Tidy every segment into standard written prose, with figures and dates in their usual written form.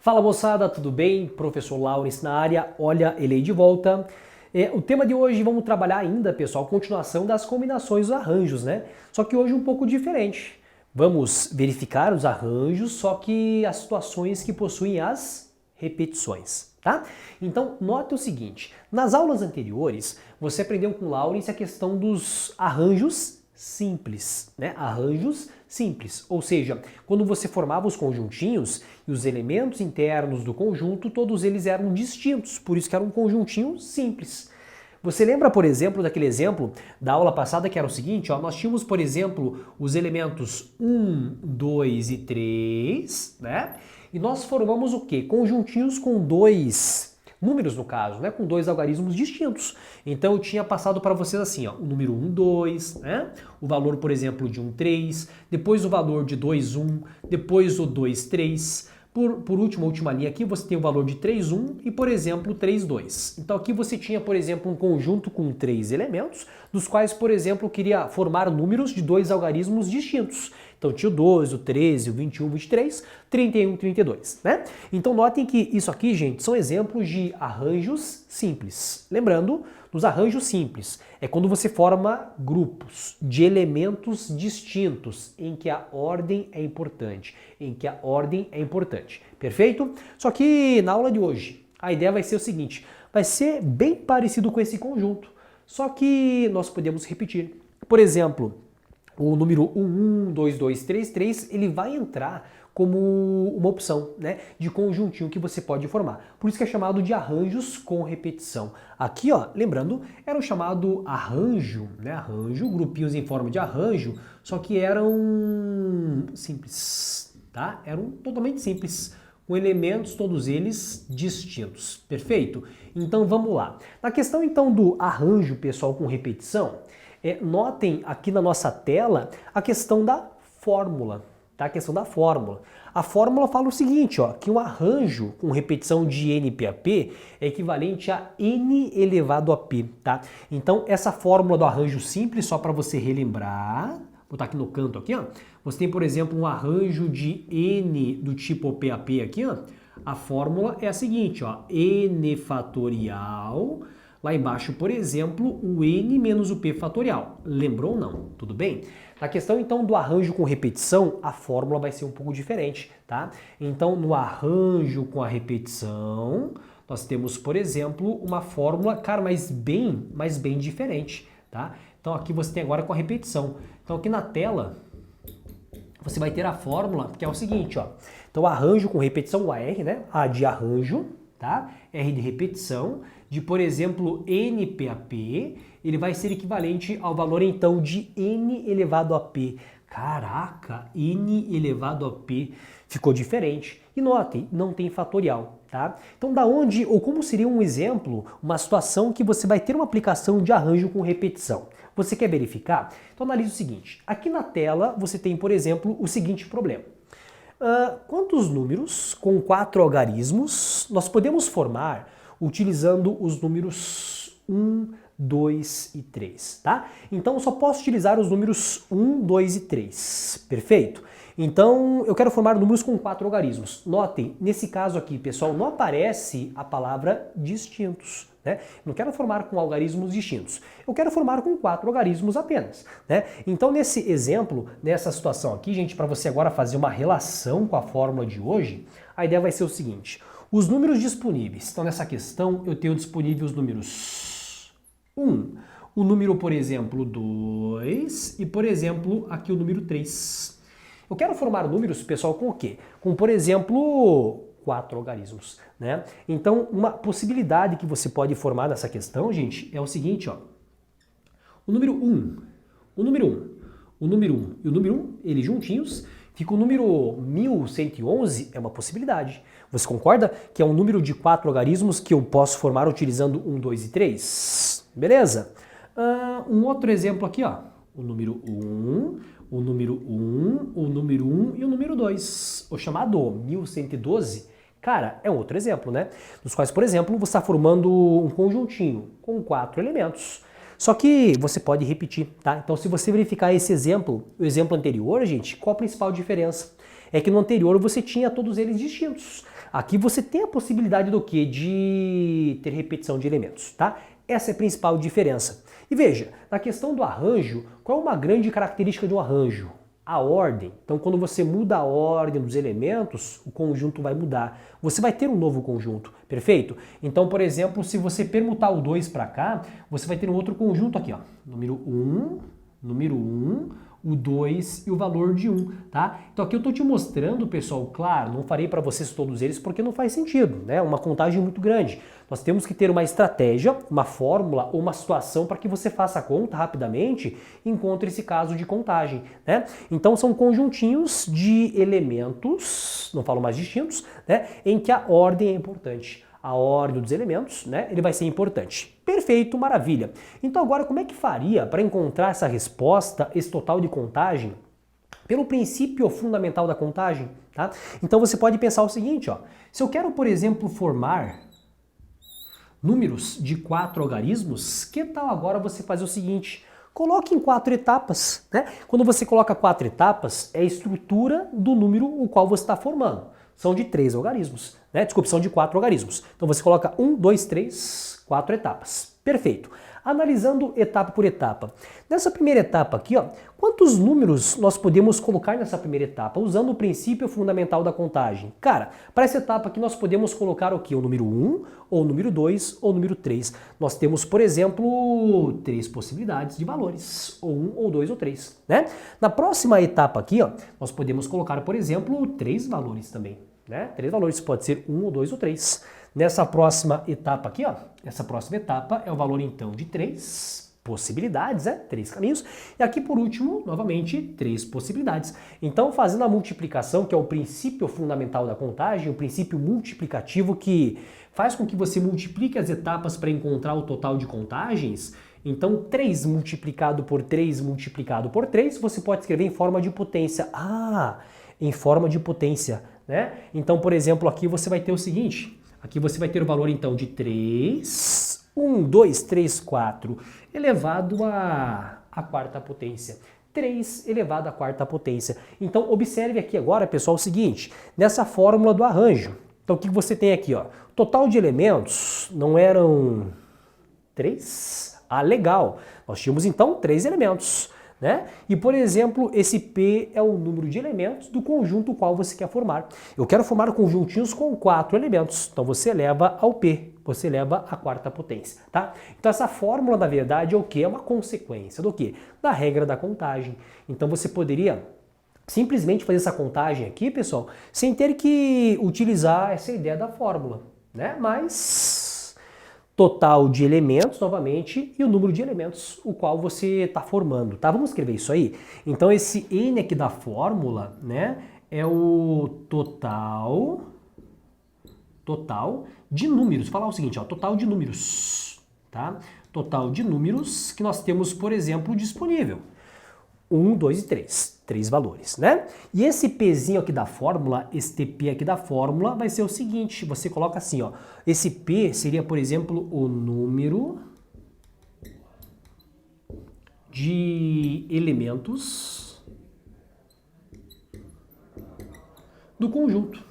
Fala moçada, tudo bem? Professor Laurence na área, olha ele aí de volta. O tema de hoje vamos trabalhar ainda, pessoal, continuação das combinações dos arranjos, né? Só que hoje um pouco diferente. Vamos verificar os arranjos, só que as situações que possuem as repetições, tá? Então, note o seguinte, nas aulas anteriores, você aprendeu com o Laurence a questão dos arranjos simples, né? Arranjos simples, ou seja, quando você formava os conjuntinhos e os elementos internos do conjunto, todos eles eram distintos, por isso que era um conjuntinho simples. Você lembra, por exemplo, daquele exemplo da aula passada que era o seguinte, ó, nós tínhamos, por exemplo, os elementos 1, 2 e 3, né? E nós formamos o quê? Conjuntinhos com dois números, no caso, né? Com dois algarismos distintos. Então eu tinha passado para vocês assim, ó, o número 1, 2, né? O valor, por exemplo, de 1, 3, depois o valor de 2, 1, depois o 2, 3. Por último, a última linha aqui, você tem o valor de 3, 1 e, por exemplo, 3, 2. Então aqui você tinha, por exemplo, um conjunto com 3 elementos, dos quais, por exemplo, eu queria formar números de dois algarismos distintos. Então tinha o 12, o 13, o 21, o 23, 31, 32, né? Então notem que isso aqui, gente, são exemplos de arranjos simples. Lembrando, nos arranjos simples, é quando você forma grupos de elementos distintos, em que a ordem é importante, perfeito? Só que na aula de hoje, a ideia vai ser o seguinte, vai ser bem parecido com esse conjunto, só que nós podemos repetir. Por exemplo, o número 1, 1, 2, 2, 3, 3, ele vai entrar como uma opção, né, de conjuntinho que você pode formar. Por isso que é chamado de arranjos com repetição. Aqui, ó, lembrando, era o chamado arranjo, né, arranjo, grupinhos em forma de arranjo, só que eram simples, tá? Eram totalmente simples, com elementos todos eles distintos. Perfeito? Então vamos lá. Na questão então do arranjo, pessoal, com repetição, notem aqui na nossa tela a questão da fórmula. Tá? A questão da fórmula. A fórmula fala o seguinte, ó, que um arranjo com repetição de NP é equivalente a N elevado a P. Tá? Então essa fórmula do arranjo simples, só para você relembrar, vou botar aqui no canto aqui, ó. Você tem, por exemplo, um arranjo de N do tipo PAP aqui, ó. A fórmula é a seguinte, ó, N fatorial. Lá embaixo, por exemplo, o N menos o P fatorial. Lembrou ou não? Tudo bem? Na questão, então, do arranjo com repetição, a fórmula vai ser um pouco diferente, tá? Então, no arranjo com a repetição, nós temos, por exemplo, uma fórmula, cara, mas bem diferente, tá? Então, aqui você tem agora com a repetição. Então, aqui na tela, você vai ter a fórmula, que é o seguinte, ó. Então, arranjo com repetição, o AR, né? A de arranjo, tá? R de repetição, de, por exemplo, NPAP, ele vai ser equivalente ao valor, então, de N elevado a P. Caraca, N elevado a P ficou diferente. E notem, não tem fatorial, tá? Então, da onde, ou como seria um exemplo, uma situação que você vai ter uma aplicação de arranjo com repetição? Você quer verificar? Então, analise o seguinte. Aqui na tela, você tem, por exemplo, o seguinte problema. Quantos números com 4 algarismos nós podemos formar utilizando os números 1, 2 e 3, tá? Então eu só posso utilizar os números 1, 2 e 3, perfeito? Então eu quero formar números com 4 algarismos. Notem, nesse caso aqui, pessoal, não aparece a palavra distintos, né? Não quero formar com algarismos distintos, eu quero formar com 4 algarismos apenas, né? Então nesse exemplo, nessa situação aqui, gente, para você agora fazer uma relação com a fórmula de hoje, a ideia vai ser o seguinte, os números disponíveis, então nessa questão eu tenho disponível os números 1, o número, por exemplo, 2 e, por exemplo, aqui o número 3. Eu quero formar números, pessoal, com o quê? Com, por exemplo, 4 algarismos, né? Então, uma possibilidade que você pode formar nessa questão, gente, é o seguinte, ó. O número 1 e o número 1, eles juntinhos, fica o número 1111, é uma possibilidade. Você concorda que é um número de 4 algarismos que eu posso formar utilizando 1, 2 e 3? Beleza? Um outro exemplo aqui, ó. O número 1, o número 1, o número 1 e o número 2. O chamado 1112, cara, é um outro exemplo, né? Dos quais, por exemplo, você está formando um conjuntinho com 4 elementos. Só que você pode repetir, tá? Então, se você verificar esse exemplo, o exemplo anterior, gente, qual a principal diferença? É que no anterior você tinha todos eles distintos. Aqui você tem a possibilidade do quê? De ter repetição de elementos, tá? Essa é a principal diferença. E veja, na questão do arranjo, qual é uma grande característica de um arranjo? A ordem. Então, quando você muda a ordem dos elementos, o conjunto vai mudar. Você vai ter um novo conjunto, perfeito? Então, por exemplo, se você permutar o 2 para cá, você vai ter um outro conjunto aqui, ó. Número 1, o 2 e o valor de 1, tá? Então aqui eu estou te mostrando, pessoal, claro, não farei para vocês todos eles porque não faz sentido, né? Uma contagem muito grande. Nós temos que ter uma estratégia, uma fórmula ou uma situação para que você faça a conta rapidamente e encontre esse caso de contagem, né? Então são conjuntinhos de elementos, não falo mais distintos, né? Em que a ordem é importante. A ordem dos elementos, né? Ele vai ser importante. Perfeito, maravilha. Então agora como é que faria para encontrar essa resposta, esse total de contagem, pelo princípio fundamental da contagem, tá? Então você pode pensar o seguinte, ó. Se eu quero, por exemplo, formar números de 4 algarismos, que tal agora você fazer o seguinte? Coloque em 4 etapas, né? Quando você coloca 4 etapas, é a estrutura do número o qual você está formando. São de 3 algarismos, né? Desculpe, são de 4 algarismos. Então você coloca 1, 2, 3, 4 etapas. Perfeito. Analisando etapa por etapa. Nessa primeira etapa aqui, ó, quantos números nós podemos colocar nessa primeira etapa, usando o princípio fundamental da contagem? Cara, para essa etapa aqui nós podemos colocar o quê? O número 1, ou o número 2, ou o número 3. Nós temos, por exemplo, 3 possibilidades de valores, ou 1, ou 2, ou 3, né? Na próxima etapa aqui, ó, nós podemos colocar, por exemplo, 3 valores também, né? 3 valores, pode ser 1, ou 2, ou 3. Nessa próxima etapa aqui, ó, essa próxima etapa é o valor então de 3 possibilidades, 3 caminhos. E aqui por último, novamente, 3 possibilidades. Então fazendo a multiplicação, que é o princípio fundamental da contagem, o princípio multiplicativo que faz com que você multiplique as etapas para encontrar o total de contagens. Então 3 multiplicado por 3 multiplicado por 3, você pode escrever em forma de potência. Em forma de potência, né? Então, por exemplo, aqui você vai ter o seguinte... Aqui você vai ter o valor, então, de 3, 1, 2, 3, 4, elevado à quarta potência. 3 elevado à quarta potência. Então, observe aqui agora, pessoal, o seguinte, nessa fórmula do arranjo. Então, o que você tem aqui, ó? Total de elementos não eram 3? Legal. Nós tínhamos, então, 3 elementos. Né? E, por exemplo, esse P é o número de elementos do conjunto qual você quer formar. Eu quero formar conjuntinhos com 4 elementos, então você eleva ao P, você eleva à quarta potência, tá? Então essa fórmula, na verdade, é o quê? É uma consequência do quê? Da regra da contagem. Então você poderia simplesmente fazer essa contagem aqui, pessoal, sem ter que utilizar essa ideia da fórmula, né? Mas... total de elementos, novamente, e o número de elementos o qual você está formando, tá? Vamos escrever isso aí? Então esse N aqui da fórmula, né, é o total de números. Vou falar o seguinte, ó, total de números, tá? Total de números que nós temos, por exemplo, disponível. 1, 2 e 3. 3 valores, né? E esse Pzinho aqui da fórmula, este P aqui da fórmula, vai ser o seguinte, você coloca assim, ó. Esse P seria, por exemplo, o número de elementos do conjunto,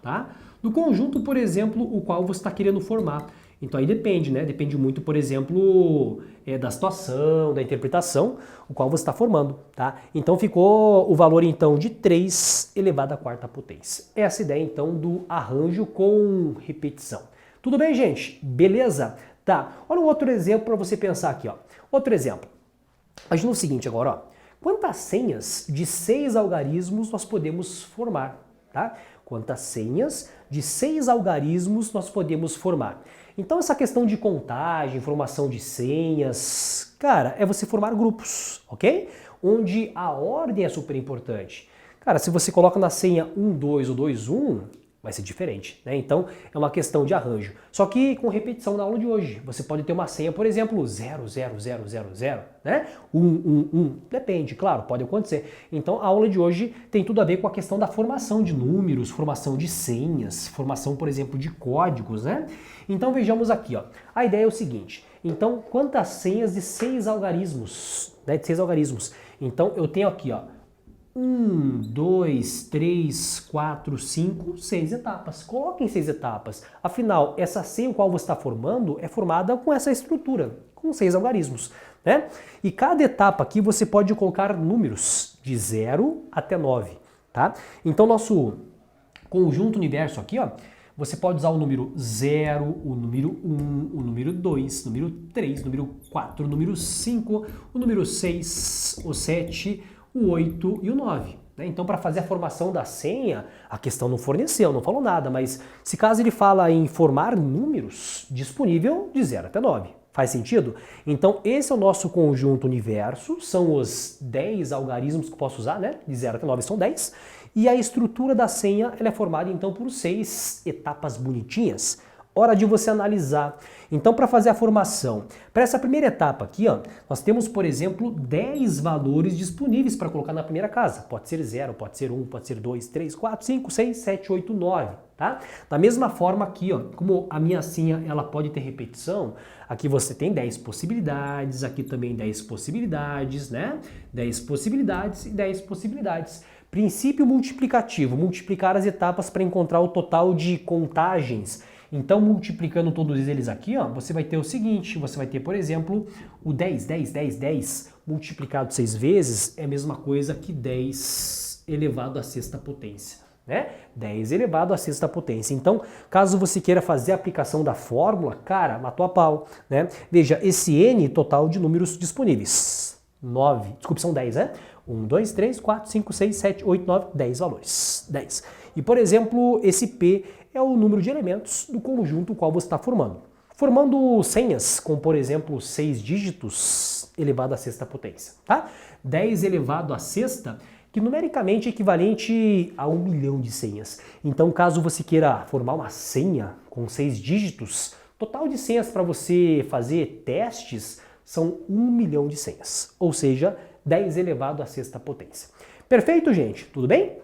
tá? Do conjunto, por exemplo, o qual você está querendo formar. Então aí depende, né? Depende muito, por exemplo, da situação, da interpretação, o qual você está formando, tá? Então ficou o valor, então, de 3 elevado à quarta potência. Essa ideia, então, do arranjo com repetição. Tudo bem, gente? Beleza? Tá. Olha um outro exemplo para você pensar aqui, ó. Outro exemplo. Imagina o seguinte agora, ó. Quantas senhas de 6 algarismos nós podemos formar, tá? Quantas senhas de 6 algarismos nós podemos formar? Então essa questão de contagem, formação de senhas, cara, é você formar grupos, ok? Onde a ordem é super importante. Cara, se você coloca na senha 1, 2 ou 2, 1, vai ser diferente, né? Então é uma questão de arranjo. Só que com repetição na aula de hoje, você pode ter uma senha, por exemplo, 0, 0, 0, 0, 0, né? 1, 1, 1. Depende, claro, pode acontecer. Então a aula de hoje tem tudo a ver com a questão da formação de números, formação de senhas, formação, por exemplo, de códigos, né? Então vejamos aqui, ó. A ideia é o seguinte. Então, quantas senhas de 6 algarismos, né? De 6 algarismos. Então eu tenho aqui, ó, 1, 2, 3, 4, 5, 6 etapas. Coloque em 6 etapas. Afinal, essa senha qual você está formando é formada com essa estrutura, com 6 algarismos, né? E cada etapa aqui você pode colocar números de 0 até 9, tá? Então, nosso conjunto universo aqui, ó, você pode usar o número 0, o número 1, o número 2, o número 3, o número 4, o número 5, o número 6, o 7, o 8 e o 9. Né? Então, para fazer a formação da senha, a questão não forneceu, não falou nada, mas se caso ele fala em formar números, disponível de 0 até 9. Faz sentido? Então, esse é o nosso conjunto universo, são os 10 algarismos que eu posso usar, né? De 0 até 9 são 10. E a estrutura da senha ela é formada, então, por 6 etapas bonitinhas. Hora de você analisar. Então, para fazer a formação, para essa primeira etapa aqui, ó, nós temos, por exemplo, 10 valores disponíveis para colocar na primeira casa. Pode ser 0, pode ser 1, pode ser 2, 3, 4, 5, 6, 7, 8, 9, tá? Da mesma forma aqui, ó, como a minha senha ela pode ter repetição, aqui você tem 10 possibilidades, aqui também 10 possibilidades, né? 10 possibilidades e 10 possibilidades. Princípio multiplicativo, multiplicar as etapas para encontrar o total de contagens. Então, multiplicando todos eles aqui, ó, você vai ter o seguinte, você vai ter, por exemplo, o 10, 10, 10, 10, multiplicado 6 vezes é a mesma coisa que 10 elevado à sexta potência, né? 10 elevado à sexta potência. Então, caso você queira fazer a aplicação da fórmula, cara, matou a pau, né? Veja, esse N total de números disponíveis. 9, desculpe, são 10, né? 1, 2, 3, 4, 5, 6, 7, 8, 9, 10 valores. 10. E, por exemplo, esse P é o número de elementos do conjunto qual você está formando. Formando senhas com, por exemplo, 6 dígitos elevado à sexta potência, tá? 10 elevado à sexta, que numericamente é equivalente a 1 milhão de senhas. Então, caso você queira formar uma senha com 6 dígitos, total de senhas para você fazer testes são 1 milhão de senhas, ou seja, 10 elevado à sexta potência. Perfeito, gente? Tudo bem?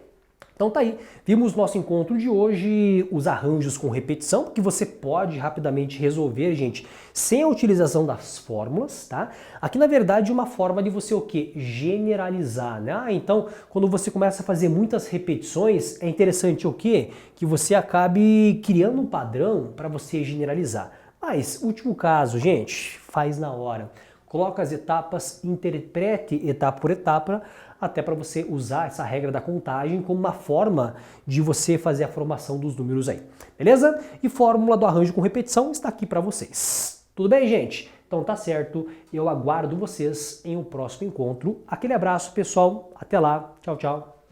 Então tá aí, vimos nosso encontro de hoje, os arranjos com repetição, que você pode rapidamente resolver, gente, sem a utilização das fórmulas, tá? Aqui, na verdade, uma forma de você o quê? Generalizar, né? Então, quando você começa a fazer muitas repetições, é interessante o quê? Que você acabe criando um padrão para você generalizar. Mas, último caso, gente, faz na hora. Coloca as etapas, interprete etapa por etapa, até para você usar essa regra da contagem como uma forma de você fazer a formação dos números aí, beleza? E fórmula do arranjo com repetição está aqui para vocês. Tudo bem, gente? Então tá certo, eu aguardo vocês em um próximo encontro. Aquele abraço, pessoal, até lá, tchau, tchau.